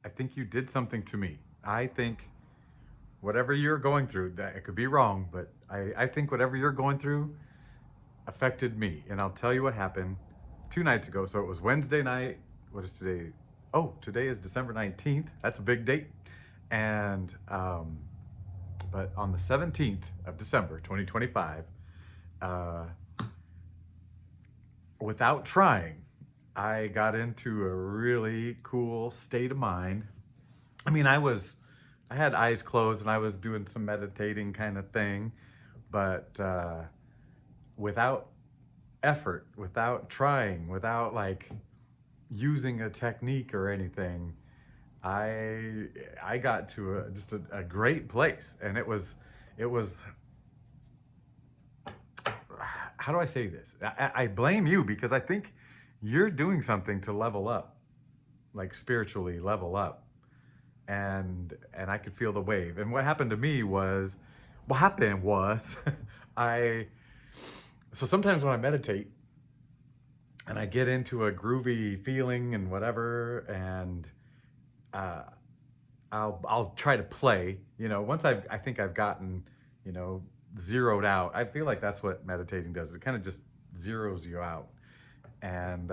I think you did something to me. I think whatever you're going through, that it could be wrong, but I think whatever you're going through affected me. And I'll tell you what happened 2 nights ago. So it was Wednesday night. What is today? Oh, today is December 19th. That's a big date. And, but on the 17th of December, 2025, uh, without trying, I got into a really cool state of mind. I mean, I had eyes closed and I was doing some meditating kind of thing, but without effort, without trying, without like using a technique or anything, I got to just a great place, and it was how do I say this? I blame you because I think you're doing something to level up, like spiritually level up, and I could feel the wave. And what happened was, I so sometimes when I meditate and I get into a groovy feeling and whatever, and uh, I'll try to play. Once I think I've gotten, you know, zeroed out. I feel like that's what meditating does. It kind of just zeroes you out, and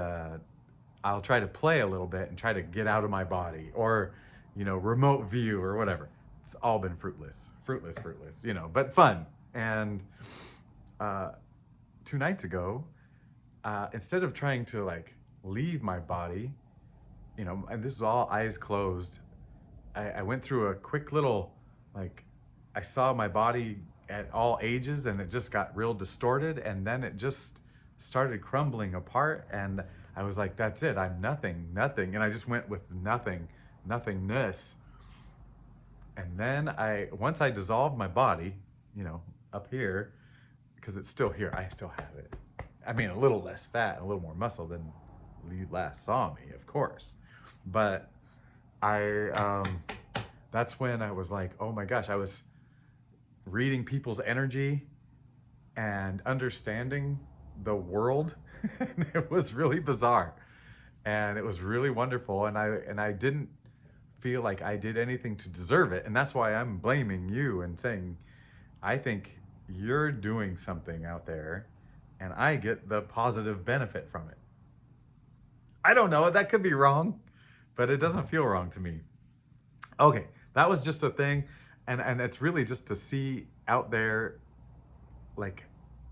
I'll try to play a little bit and try to get out of my body, or remote view or whatever. It's all been fruitless. But fun. And uh, 2 nights ago, instead of trying to like leave my body, and this is all eyes closed, I went through a quick little, like, I saw my body at all ages and it just got real distorted, and then it just started crumbling apart, and I was like, that's it, I'm nothing. And I just went with nothingness. And then once I dissolved my body, up here, because it's still here, I still have it. I mean, a little less fat, a little more muscle than you last saw me, of course. But that's when I was like, oh my gosh, I was reading people's energy and understanding the world. And it was really bizarre, and it was really wonderful. And I didn't feel like I did anything to deserve it. And that's why I'm blaming you and saying, I think you're doing something out there and I get the positive benefit from it. I don't know, that could be wrong, but it doesn't feel wrong to me. Okay, that was just a thing, and it's really just to see out there, like,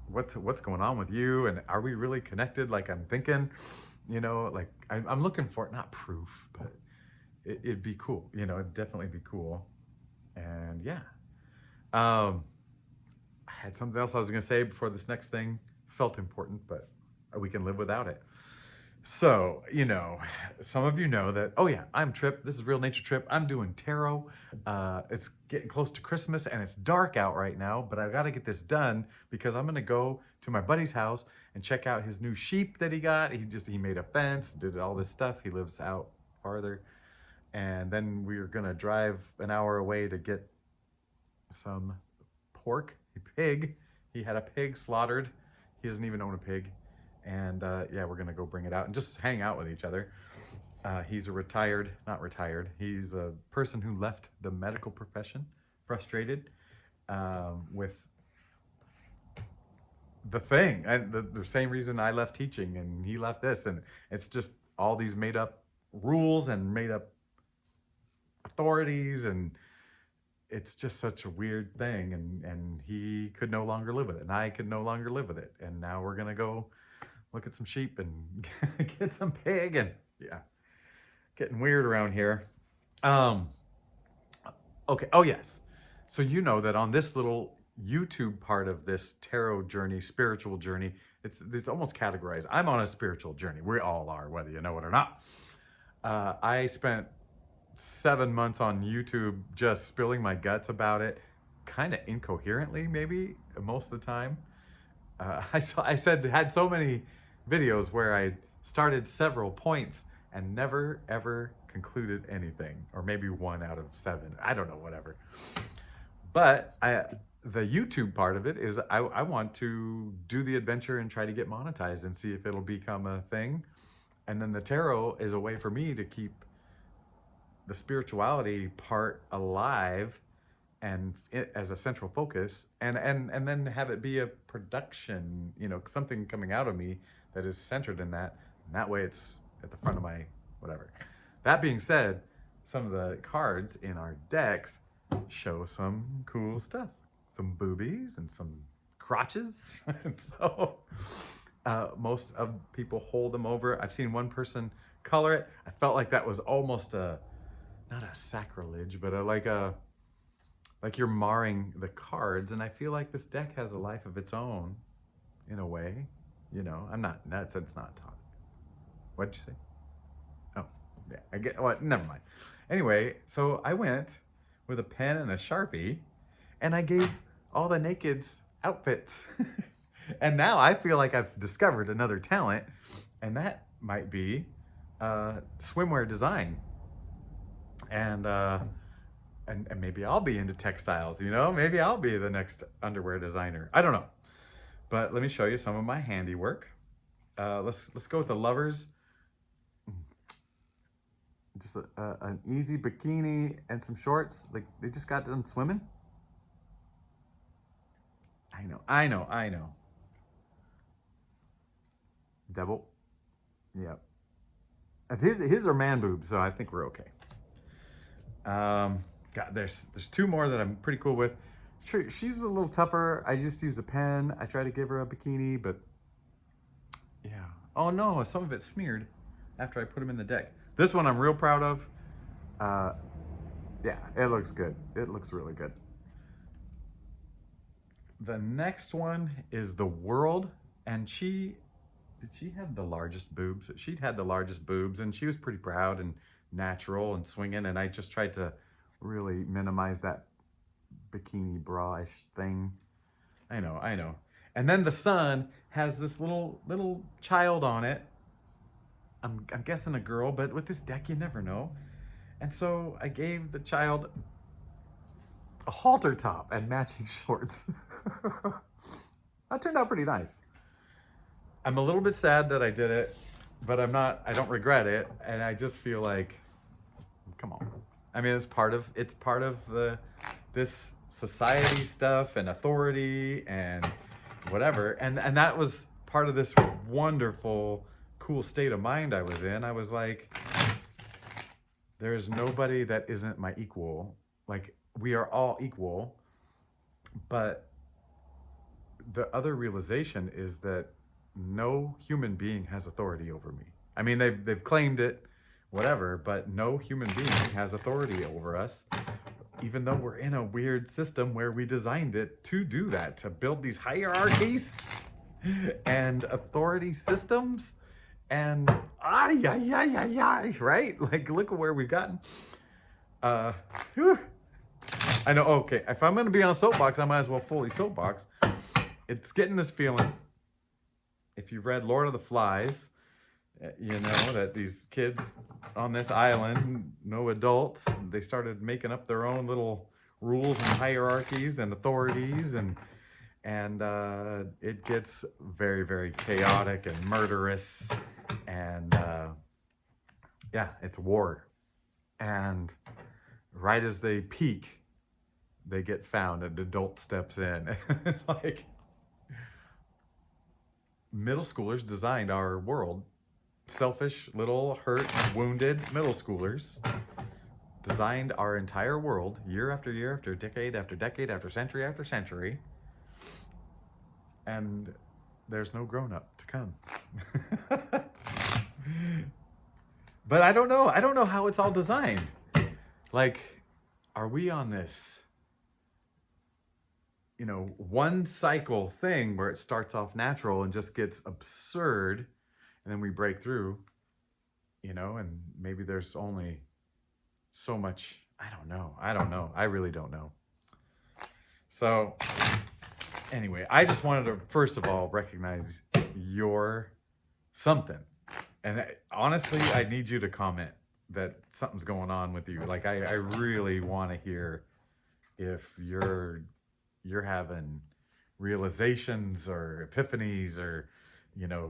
what's going on with you, and are we really connected? Like I'm thinking, like I'm looking for, not proof, but it'd be cool. It'd definitely be cool. And yeah, um, I had something else I was gonna say before this next thing felt important, but we can live without it. So, some of you know that, oh yeah, I'm Trip. This is Real Nature Trip. I'm doing tarot. It's getting close to Christmas and it's dark out right now, but I've got to get this done because I'm going to go to my buddy's house and check out his new sheep that he got. He made a fence, did all this stuff. He lives out farther. And then we're going to drive an hour away to get some pork, a pig. He had a pig slaughtered. He doesn't even own a pig. And yeah, we're gonna go bring it out and just hang out with each other. He's not retired, he's a person who left the medical profession, frustrated with the thing, and the same reason I left teaching and he left this, and it's just all these made up rules and made up authorities, and it's just such a weird thing, and he could no longer live with it, and I could no longer live with it, and now we're gonna go look at some sheep and get some pig, and yeah, getting weird around here. Um, okay, oh yes. So you know that on this little YouTube part of this tarot journey, spiritual journey, it's almost categorized. I'm on a spiritual journey. We all are, whether you know it or not. I spent 7 months on YouTube just spilling my guts about it, kind of incoherently, maybe most of the time. Had so many videos where I started several points and never ever concluded anything, or maybe 1 out of 7. I don't know, whatever. But the YouTube part of it is I want to do the adventure and try to get monetized and see if it'll become a thing. And then the tarot is a way for me to keep the spirituality part alive and it as a central focus, and then have it be a production, something coming out of me that is centered in that. And that way it's at the front of my whatever. That being said, some of the cards in our decks show some cool stuff, some boobies and some crotches. And so most of people hold them over. I've seen one person color it. I felt like that was almost not a sacrilege, but like you're marring the cards. And I feel like this deck has a life of its own in a way. I'm not, in that sense, not taught. What'd you say? Oh, yeah, I get what, never mind. Anyway, so I went with a pen and a Sharpie and I gave all the nakeds outfits. And now I feel like I've discovered another talent, and that might be swimwear design. And maybe I'll be into textiles, maybe I'll be the next underwear designer. I don't know. But let me show you some of my handiwork. Let's go with the lovers. Just an easy bikini and some shorts. Like they just got done swimming. I know. Double. Yep. His are man boobs, so I think we're okay. God, there's two more that I'm pretty cool with. Sure, she's a little tougher. I just use a pen. I try to give her a bikini, but yeah. Oh no, some of it smeared after I put them in the deck. This one I'm real proud of. Yeah, it looks good. It looks really good. The next one is the world, and did she have the largest boobs? She'd had the largest boobs, and she was pretty proud and natural and swinging, and I just tried to really minimize that bikini bra-ish thing. I know. And then the sun has this little child on it. I'm guessing a girl, but with this deck you never know. And so I gave the child a halter top and matching shorts. That turned out pretty nice. I'm a little bit sad that I did it, but I don't regret it. And I just feel like, come on. I mean, it's part of this society stuff and authority and whatever. And that was part of this wonderful, cool state of mind I was in. I was like, there's nobody that isn't my equal. Like, we are all equal. But the other realization is that no human being has authority over me. I mean, they've claimed it, whatever, but no human being has authority over us, even though we're in a weird system where we designed it to do that, to build these hierarchies and authority systems. And right? Like, look at where we've gotten. I know, okay, if I'm gonna be on a soapbox, I might as well fully soapbox. It's getting this feeling. If you've read Lord of the Flies, you know that these kids on this island, no adults, they started making up their own little rules and hierarchies and authorities, and it gets very, very chaotic and murderous, and yeah, it's war. And right as they peak, they get found, and an adult steps in. It's like, middle schoolers designed our world. Selfish, little, hurt, wounded middle schoolers designed our entire world year after year, after decade, after century. And there's no grown-up to come. But I don't know how it's all designed. Like, are we on this, one cycle thing where it starts off natural and just gets absurd, and then we break through, and maybe there's only so much. I don't know. I really don't know. So anyway, I just wanted to, first of all, recognize you're something. And honestly, I need you to comment that something's going on with you. Like, I really want to hear if you're having realizations or epiphanies or,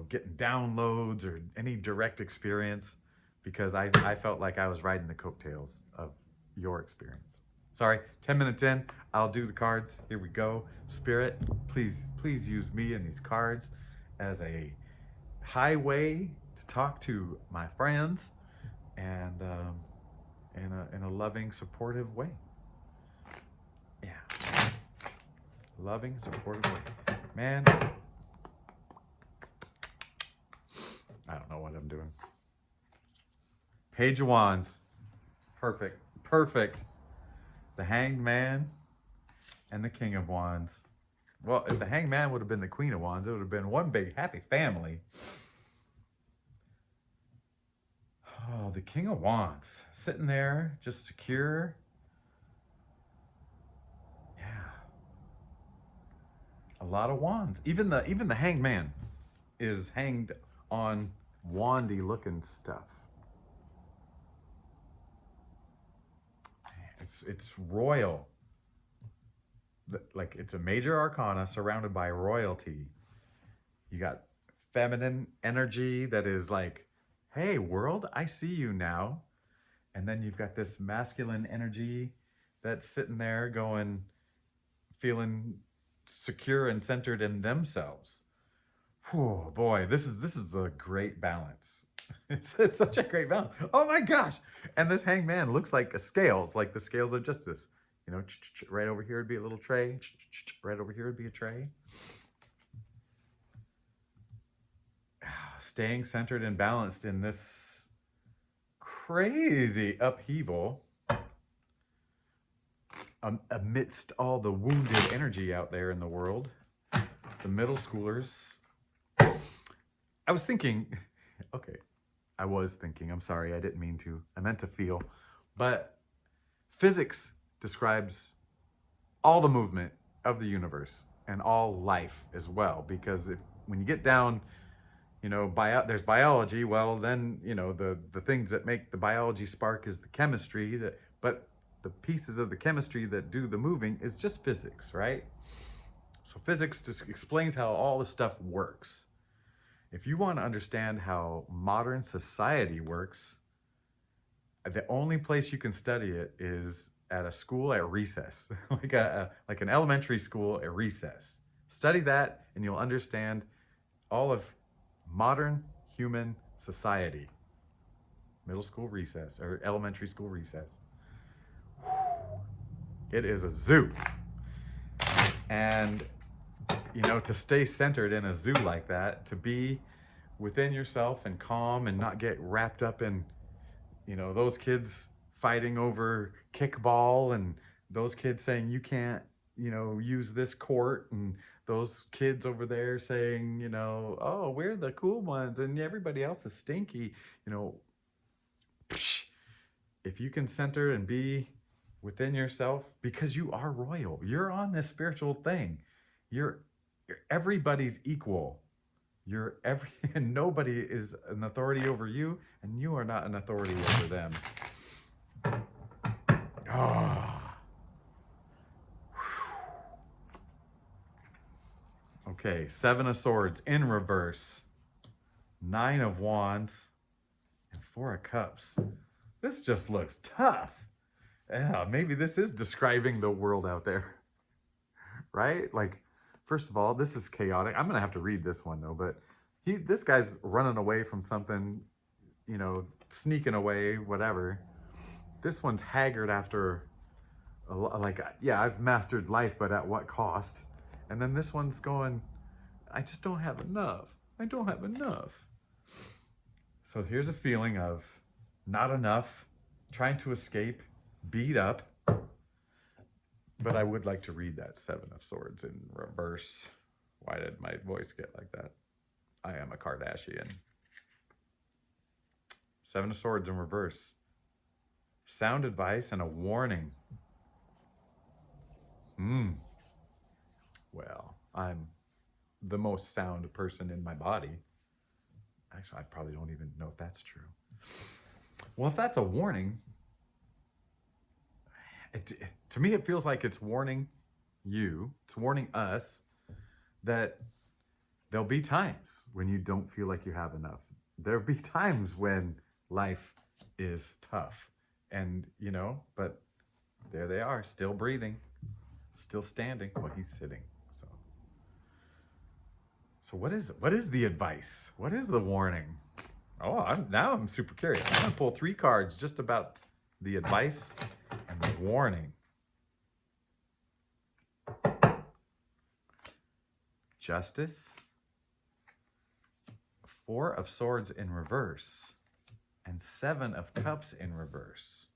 getting downloads or any direct experience. because I felt like I was riding the coattails of your experience. Sorry, 10 minutes in, I'll do the cards. Here we go. Spirit, please use me and these cards as a highway to talk to my friends and in a loving, supportive way. Yeah. Loving, supportive way. Man, I don't know what I'm doing. Page of Wands. Perfect. Perfect. The Hanged Man and the King of Wands. Well, if the Hanged Man would have been the Queen of Wands, it would have been one big happy family. Oh, the King of Wands. Sitting there, just secure. Yeah. A lot of wands. Even the Hanged Man is hanged on wandy looking stuff. It's royal. Like it's a major arcana surrounded by royalty. You got feminine energy that is like, hey world, I see you now. And then you've got this masculine energy that's sitting there going, feeling secure and centered in themselves. Oh boy, this is a great balance. It's such a great balance. Oh my gosh! And this Hanged Man looks like a scales, like the scales of justice. You know, right over here would be a little tray. Right over here would be a tray. Staying centered and balanced in this crazy upheaval amidst all the wounded energy out there in the world. The middle schoolers. I was thinking, okay, I'm sorry, I didn't mean to. I meant to feel. But physics describes all the movement of the universe and all life as well. Because when you get down, you know, there's biology. Well, then, you know, the things that make the biology spark is the chemistry. But the pieces of the chemistry that do the moving is just physics, right? So physics just explains how all this stuff works. If you want to understand how modern society works, the only place you can study it is at a school at recess, like an elementary school at recess. Study that and you'll understand all of modern human society. Middle school recess or elementary school recess. It is a zoo. And you know, to stay centered in a zoo like that, to be within yourself and calm and not get wrapped up in, you know, those kids fighting over kickball and those kids saying you can't, you know, use this court, and those kids over there saying, you know, oh, we're the cool ones and everybody else is stinky. You know, if you can center and be within yourself, because you are royal, you're on this spiritual thing. Everybody's equal. And nobody is an authority over you, and you are not an authority over them. Ah. Okay, 7 of Swords in reverse, 9 of Wands, and 4 of Cups. This just looks tough. Yeah, maybe this is describing the world out there, right? Like, first of all, this is chaotic. I'm going to have to read this one, though, but this guy's running away from something, you know, sneaking away, whatever. This one's haggard after, yeah, I've mastered life, but at what cost? And then this one's going, I just don't have enough. I don't have enough. So here's a feeling of not enough, trying to escape, beat up. But I would like to read that 7 of Swords in reverse. Why did my voice get like that? I am a Kardashian. 7 of Swords in reverse. Sound advice and a warning. Well, I'm the most sound person in my body. Actually, I probably don't even know if that's true. Well, if that's a warning, to me, it feels like it's warning you, it's warning us that there'll be times when you don't feel like you have enough. There'll be times when life is tough. And, you know, but there they are, still breathing, still standing. Well, he's sitting. So, so what is the advice? What is the warning? Oh, I'm super curious. I'm gonna pull 3 cards just about the advice and the warning. Justice, 4 of Swords in reverse, and 7 of Cups in reverse.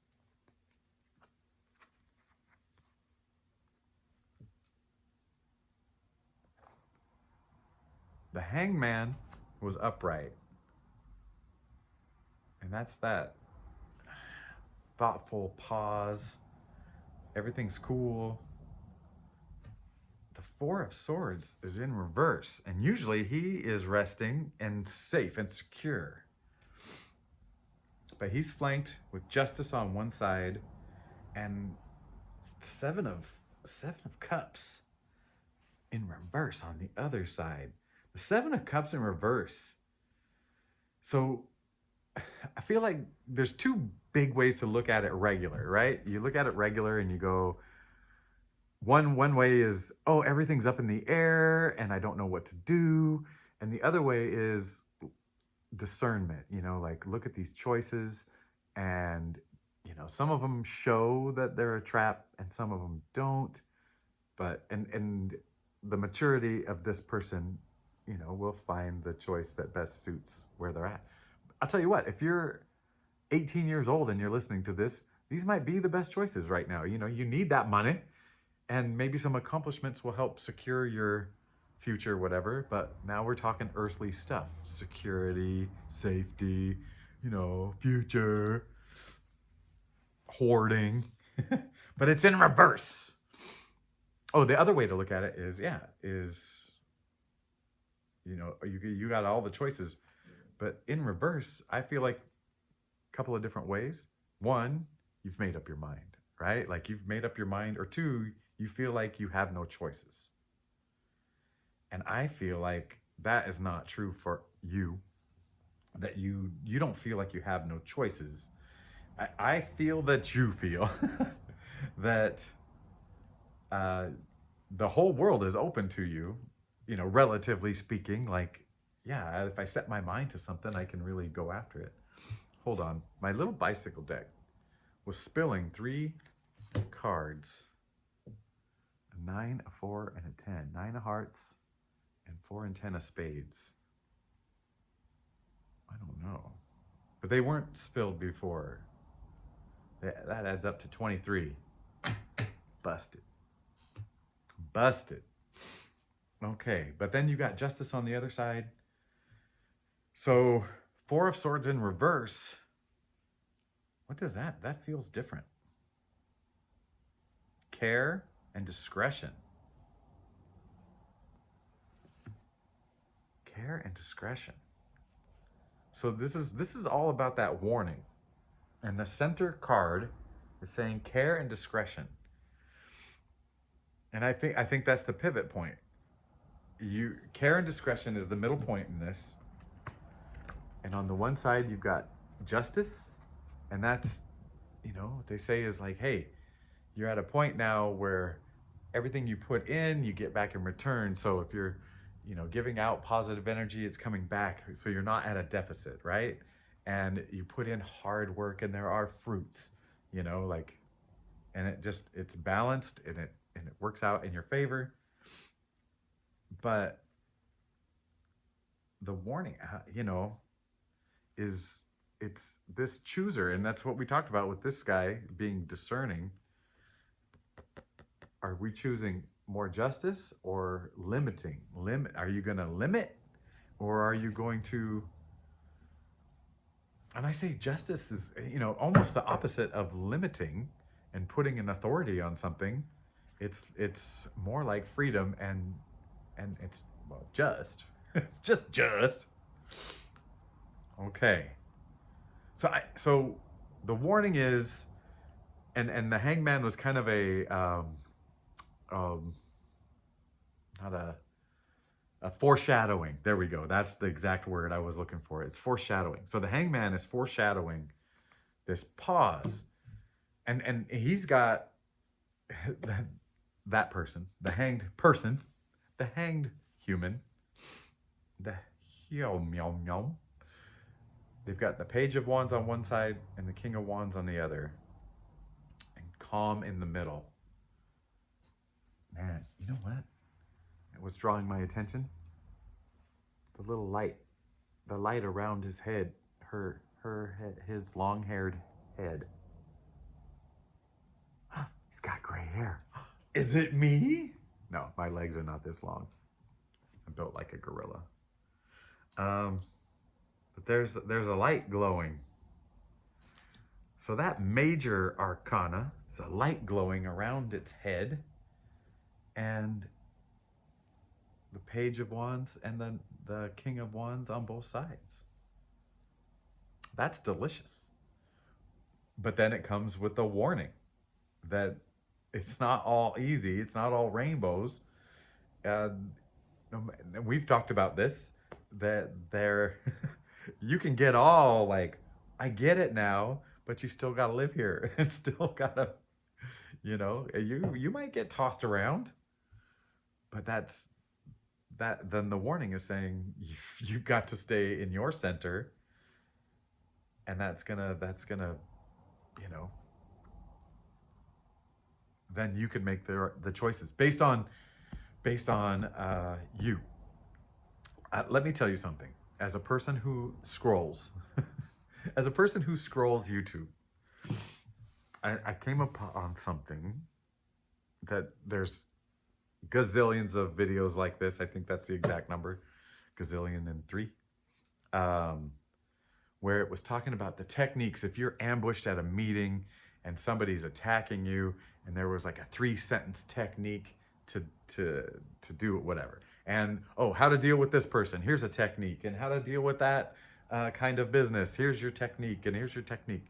The Hangman was upright. And that's that thoughtful pause. Everything's cool. The 4 of Swords is in reverse. And usually he is resting and safe and secure. But he's flanked with Justice on one side and 7 of Cups in reverse on the other side. The 7 of Cups in reverse. So I feel like there's 2 big ways to look at it regular, right? You look at it regular and you go, one way is, oh, everything's up in the air and I don't know what to do. And the other way is discernment, you know, like look at these choices and, you know, some of them show that they're a trap and some of them don't. But, and the maturity of this person, you know, will find the choice that best suits where they're at. I'll tell you what, if you're 18 years old and you're listening to this, these might be the best choices right now. You know, you need that money and maybe some accomplishments will help secure your future, whatever. But now we're talking earthly stuff, security, safety, you know, future, hoarding, but it's in reverse. Oh, the other way to look at it is, you know, you got all the choices. But in reverse, I feel like a couple of different ways. 1, you've made up your mind, right? Like you've made up your mind. Or 2, you feel like you have no choices. And I feel like that is not true for you. That you don't feel like you have no choices. I feel that you feel that the whole world is open to you, you know, relatively speaking. Like, yeah, if I set my mind to something, I can really go after it. Hold on. My little bicycle deck was spilling 3 cards. A 9, a 4, and a 10. 9 of hearts and 4 and 10 of spades. I don't know. But they weren't spilled before. That adds up to 23. Busted. Busted. Okay, but then you got Justice on the other side. So 4 of Swords in reverse. What does that? That feels different. Care and discretion. Care and discretion. So this is all about that warning. And the center card is saying care and discretion. And I think that's the pivot point. Care and discretion is the middle point in this. And on the one side, you've got Justice. And that's, you know, what they say is like, hey, you're at a point now where everything you put in, you get back in return. So if you're, you know, giving out positive energy, it's coming back. So you're not at a deficit, right? And you put in hard work and there are fruits, you know, like, and it's balanced and it works out in your favor. But the warning, you know, is it's this chooser. And that's what we talked about with this guy being discerning. Are we choosing more justice or limiting? Are you going to limit or are you going to, and I say justice is, you know, almost the opposite of limiting and putting an authority on something. It's more like freedom and it's, well, just. It's just. Okay. So the warning is, and the Hangman was kind of a not Foreshadowing. There we go. That's the exact word I was looking for. It's foreshadowing. So the hangman is foreshadowing this pause. And he's got that, that person, the hanged human, the meow meow meow. They've got the page of wands on one side and the king of wands on the other, and calm in the middle. Man, you know what? What's drawing my attention? The little light, the light around his head, her head, his long-haired head. He's got gray hair. Is it me? No, my legs are not this long. I'm built like a gorilla. But there's a light glowing. So that major arcana, it's a light glowing around its head, and the page of wands and then the king of wands on both sides. That's delicious. But then it comes with a warning that it's not all easy. It's not all rainbows. We've talked about this, that there, you can get all like, I get it now, but you still got to live here and still got to, you might get tossed around, but then the warning is saying you've got to stay in your center, and that's gonna, then you can make the choices based on you. Let me tell you something. As a person who scrolls, as a person who scrolls YouTube, I came upon something that there's gazillions of videos like this. I think that's the exact number, gazillion and three, where it was talking about the techniques. If you're ambushed at a meeting and somebody's attacking you, and there was like a 3-sentence technique to do it, whatever. And how to deal with this person. Here's a technique, and how to deal with that kind of business. Here's your technique, and here's your technique.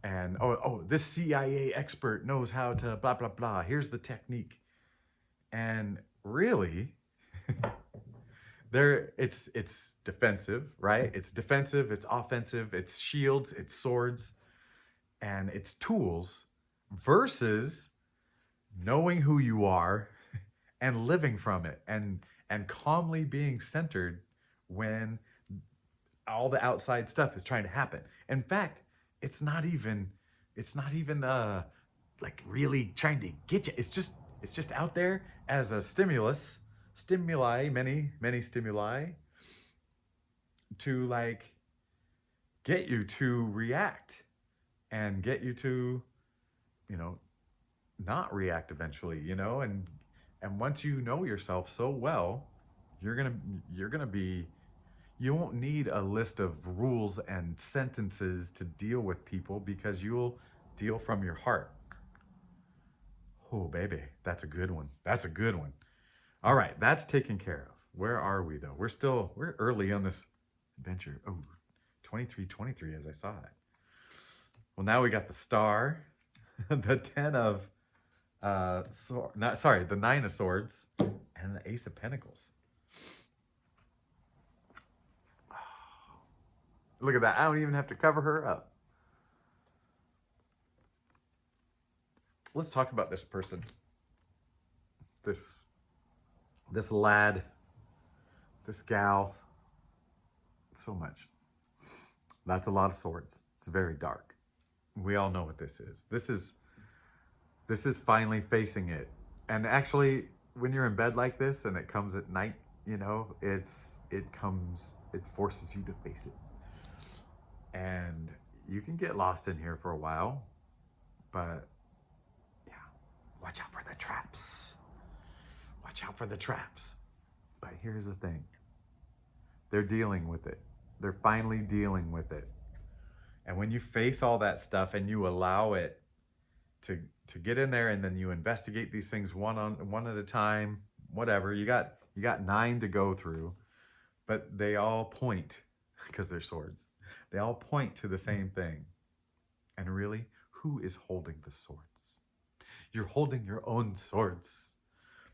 And this CIA expert knows how to blah blah blah. Here's the technique. And really, it's defensive, right? It's defensive, it's offensive, it's shields, it's swords, and it's tools, versus knowing who you are and living from it, and calmly being centered when all the outside stuff is trying to happen. In fact, it's not even like really trying to get you. It's just out there as a stimuli, many stimuli, to like get you to react and get you to, not react eventually, and once you know yourself so well, you're gonna be, you won't need a list of rules and sentences to deal with people, because you'll deal from your heart. Oh, baby, that's a good one. That's a good one. All right, that's taken care of. Where are we, though? We're early on this adventure. Oh, 2323 as I saw it. Well, now we got the star, the 10 of, the 9 of swords, and the ace of pentacles. Look at that. I don't even have to cover her up. Let's talk about this person. This lad, this gal. So much. That's a lot of swords. It's very dark. We all know what this is. This is finally facing it. And actually, when you're in bed like this and it comes at night, it forces you to face it. And you can get lost in here for a while, but yeah, watch out for the traps. Watch out for the traps. But here's the thing. They're dealing with it. They're finally dealing with it. And when you face all that stuff and you allow it to get in there, and then you investigate these things one at a time, whatever, you got 9 to go through, but they all point, because they're swords, they all point to the same thing. And really, who is holding the swords? You're holding your own swords.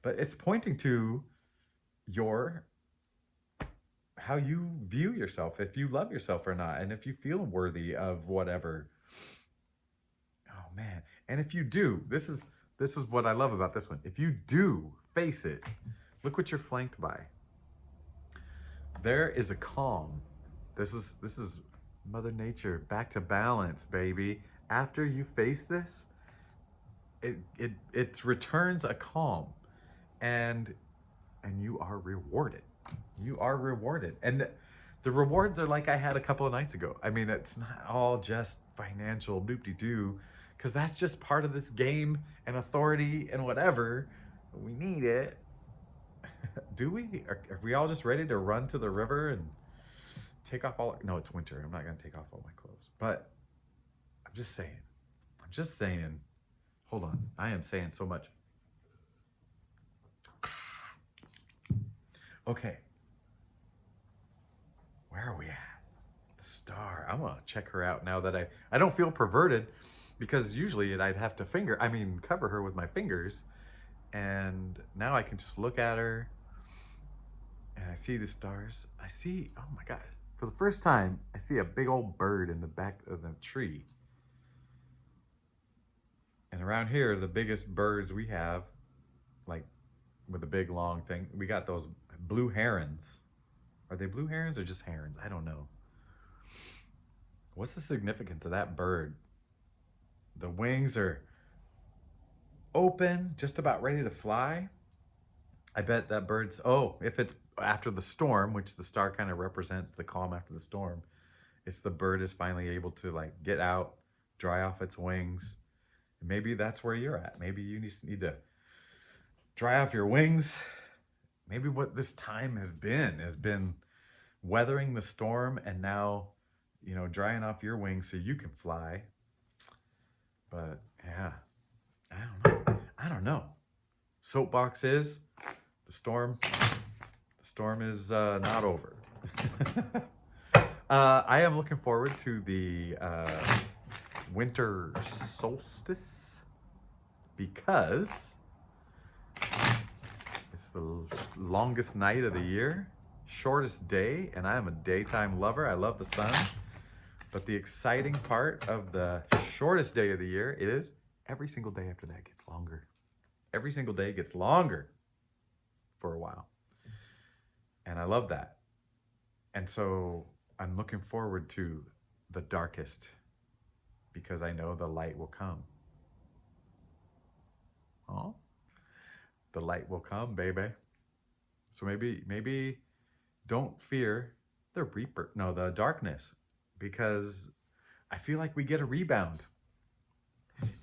But it's pointing to your how you view yourself, if you love yourself or not, and if you feel worthy of whatever. Oh man. And if you do, this is what I love about this one. If you do face it, look what you're flanked by. There is a calm. This is Mother Nature back to balance, baby. After you face this, it returns a calm, and you are rewarded. You are rewarded. And the rewards are like I had a couple of nights ago. I mean, it's not all just financial doop-de-doo, because that's just part of this game and authority and whatever. We need it. Do we? Are we all just ready to run to the river and take off all? No, it's winter. I'm not going to take off all my clothes. But I'm just saying. I'm just saying. Hold on. I am saying so much. Okay. Where are we at? The star. I want to check her out now that I don't feel perverted, because usually I'd have to cover her with my fingers. And now I can just look at her and I see the stars. I see, oh my God, for the first time, I see a big old bird in the back of the tree. And around here, the biggest birds we have, like with a big long thing, we got those blue herons. Are they blue herons or just herons? I don't know. What's the significance of that bird? The wings are open, just about ready to fly. I bet that bird's, if it's after the storm, which the star kind of represents the calm after the storm, it's the bird is finally able to like get out, dry off its wings. Maybe that's where you're at. Maybe you need to dry off your wings. Maybe what this time has been weathering the storm, and now, drying off your wings so you can fly. But yeah, I don't know. Soapbox is the storm is not over. I am looking forward to the winter solstice, because it's the longest night of the year, shortest day, and I am a daytime lover. I love the sun. But the exciting part of the shortest day of the year is every single day after that gets longer. Every single day gets longer for a while. And I love that. And so I'm looking forward to the darkest, because I know the light will come. Oh, the light will come, baby. So maybe don't fear the darkness, because I feel like we get a rebound.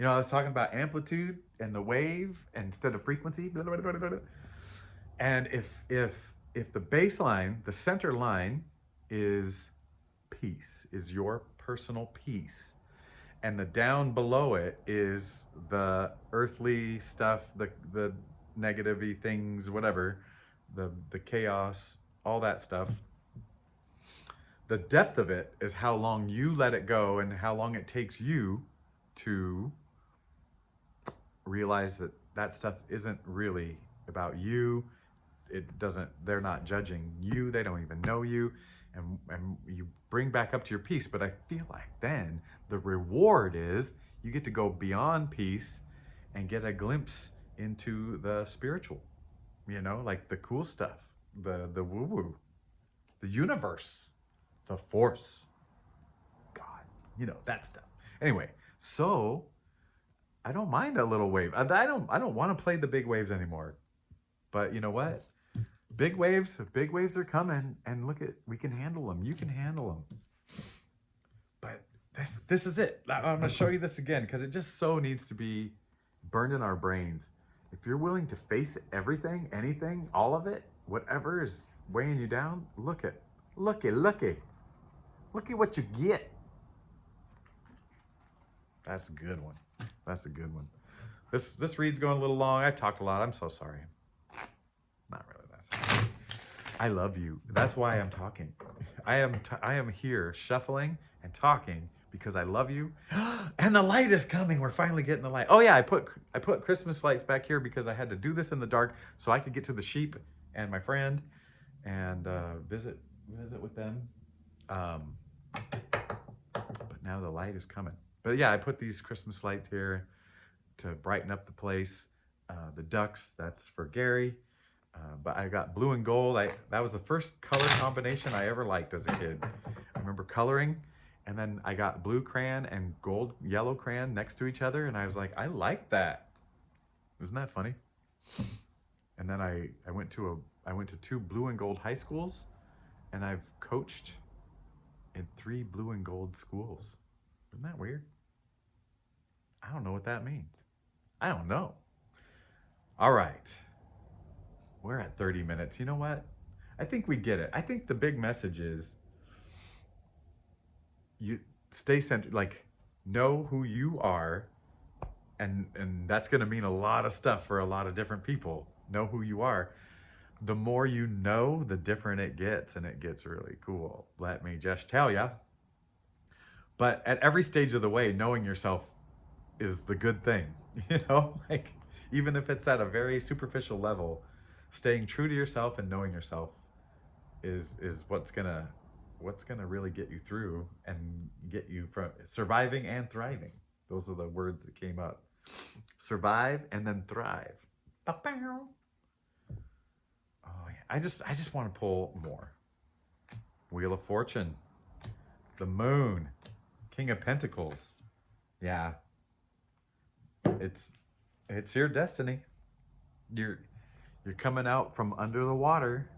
I was talking about amplitude and the wave instead of frequency. And if the baseline, the center line, is peace, is your personal peace, and the down below it is the earthly stuff, the negative-y things, whatever, the chaos, all that stuff. The depth of it is how long you let it go, and how long it takes you to realize that stuff isn't really about you. They're not judging you. They don't even know you. And you bring back up to your peace. But I feel like then the reward is you get to go beyond peace and get a glimpse into the spiritual, like the cool stuff, the woo-woo, the universe, the force, God, that stuff. Anyway, so I don't mind a little wave. I don't want to play the big waves anymore. But you know what? Big waves are coming, and we can handle them. You can handle them. But this is it. I'm going to show you this again, because it just so needs to be burned in our brains. If you're willing to face everything, anything, all of it, whatever is weighing you down, look at what you get. That's a good one. That's a good one. This read's going a little long. I talked a lot. I'm so sorry. Not really. That's I love you. That's why I'm talking. I am here shuffling and talking because I love you. And the light is coming. We're finally getting the light. Oh yeah, I put Christmas lights back here because I had to do this in the dark so I could get to the sheep and my friend, and visit with them. Um, but now the light is coming. But yeah, I put these Christmas lights here to brighten up the place. The ducks, that's for Gary. But I got blue and gold. That was the first color combination I ever liked as a kid. I remember coloring, and then I got blue crayon and yellow crayon next to each other, and I was like, I like that. Isn't that funny? And then I went to two blue and gold high schools, and I've coached in 3 blue and gold schools. Isn't that weird? I don't know what that means. I don't know. All right. We're at 30 minutes. You know what? I think we get it. I think the big message is you stay centered, like know who you are, and that's going to mean a lot of stuff for a lot of different people. Know who you are. The more you know, the different it gets, and it gets really cool. Let me just tell ya. But at every stage of the way, knowing yourself is the good thing. You know, like even if it's at a very superficial level, staying true to yourself and knowing yourself is what's gonna really get you through and get you from surviving and thriving. Those are the words that came up. Survive and then thrive. Oh yeah, I just want to pull more. Wheel of Fortune, the Moon, King of Pentacles. Yeah, it's your destiny. You're you're coming out from under the water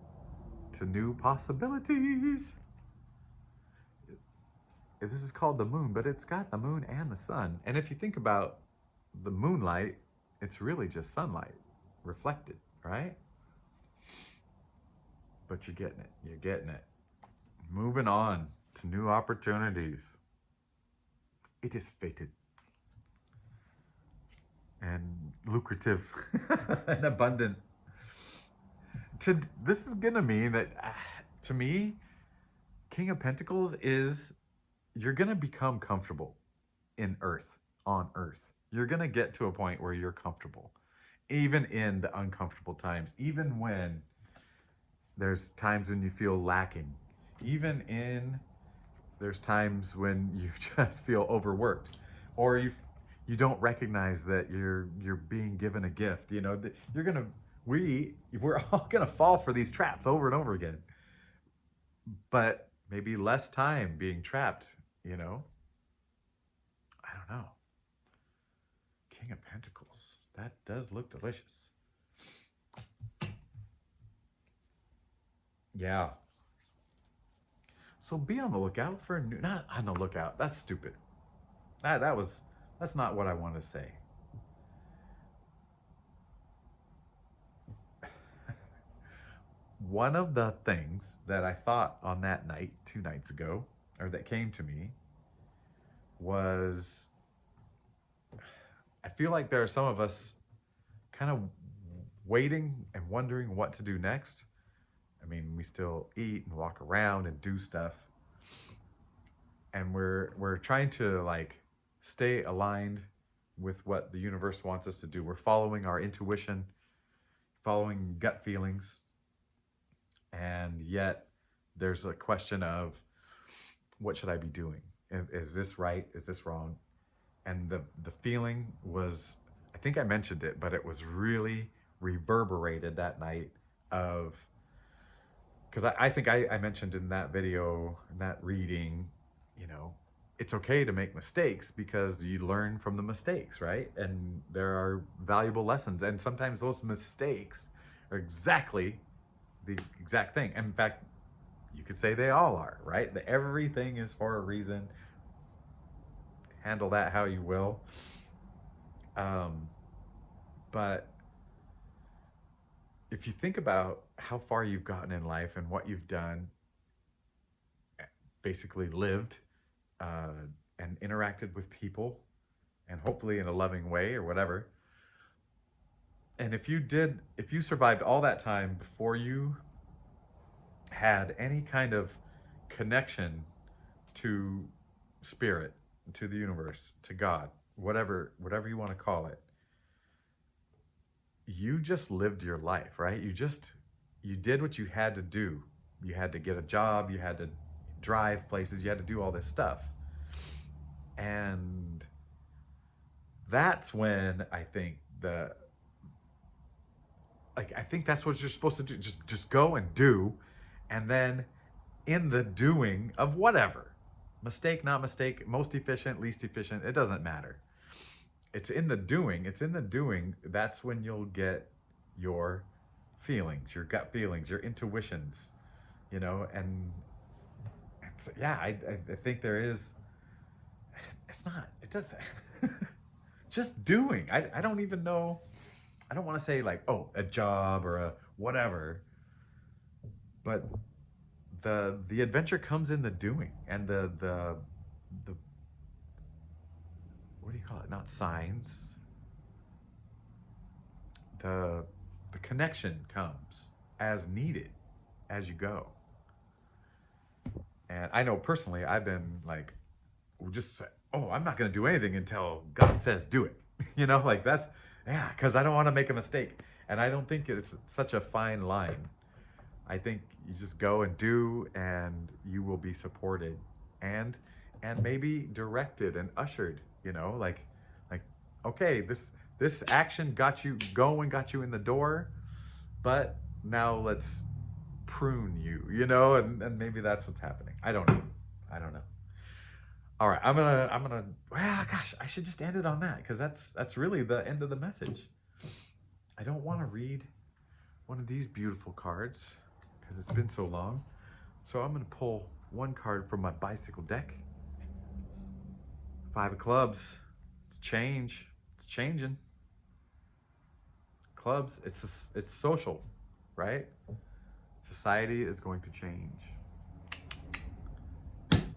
to new possibilities. This is called the moon, but it's got the moon and the sun. And if you think about the moonlight, it's really just sunlight reflected, right? But you're getting it. You're getting it. Moving on to new opportunities. It is fated and lucrative and abundant. This is gonna mean that to me, King of Pentacles is you're gonna become comfortable on earth. You're gonna get to a point where you're comfortable, even in the uncomfortable times, even when there's times when you feel lacking, even in there's times when you just feel overworked, or you don't recognize that you're being given a gift. You know, you're gonna we're all gonna fall for these traps over and over again. But maybe less time being trapped, you know? I don't know. King of Pentacles. That does look delicious. Yeah. So be on the lookout for new, not on the lookout. That's stupid. That's not what I want to say. One of the things that I thought on that night, 2 nights ago, or that came to me, was I feel like there are some of us kind of waiting and wondering what to do next. I mean, we still eat and walk around and do stuff. And we're trying to like stay aligned with what the universe wants us to do. We're following our intuition, following gut feelings. And yet there's a question of what should I be doing? Is this right? Is this wrong? And the feeling was, I think I mentioned it, but it was really reverberated that night of, because I think I mentioned in that video, in that reading, you know, it's okay to make mistakes because you learn from the mistakes, right? And there are valuable lessons. And sometimes those mistakes are exactly the exact thing. In fact, you could say they all are, right? That everything is for a reason. Handle that how you will. But if you think about how far you've gotten in life and what you've done, basically lived and interacted with people, and hopefully in a loving way or whatever. And if you survived all that time before you had any kind of connection to spirit, to the universe, to God, whatever you want to call it, you just lived your life, right? you did what you had to do. You had to get a job, you had to drive places, you had to do all this stuff. And that's when I think I think that's what you're supposed to do. Just go and do. And then in the doing of whatever, mistake, not mistake, most efficient, least efficient, it doesn't matter. It's in the doing. It's in the doing. That's when you'll get your feelings, your gut feelings, your intuitions, and yeah, I think there is, it's not, it does, just doing. I don't even know. I don't want to say like, oh, a job or a whatever, but the adventure comes in the doing, and the what do you call it? Not signs. The connection comes as needed as you go. And I know personally, I've been like, just oh, I'm not going to do anything until God says do it. Like that's, yeah, because I don't want to make a mistake. And I don't think it's such a fine line. I think you just go and do, and you will be supported and maybe directed and ushered, like okay, this action got you going, got you in the door, but now let's prune you, and maybe that's what's happening. I don't know. All right, I'm gonna well, gosh, I should just end it on that, because that's really the end of the message. I don't want to read one of these beautiful cards because it's been so long. So I'm gonna pull one card from my bicycle deck. 5 of clubs. It's change. It's changing. Clubs. It's social, right? Society is going to change,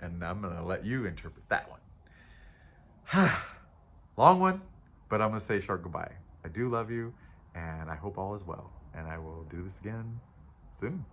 and I'm gonna let you interpret that one. Long one, but I'm gonna say short goodbye. I do love you, and I hope all is well. And I will do this again soon.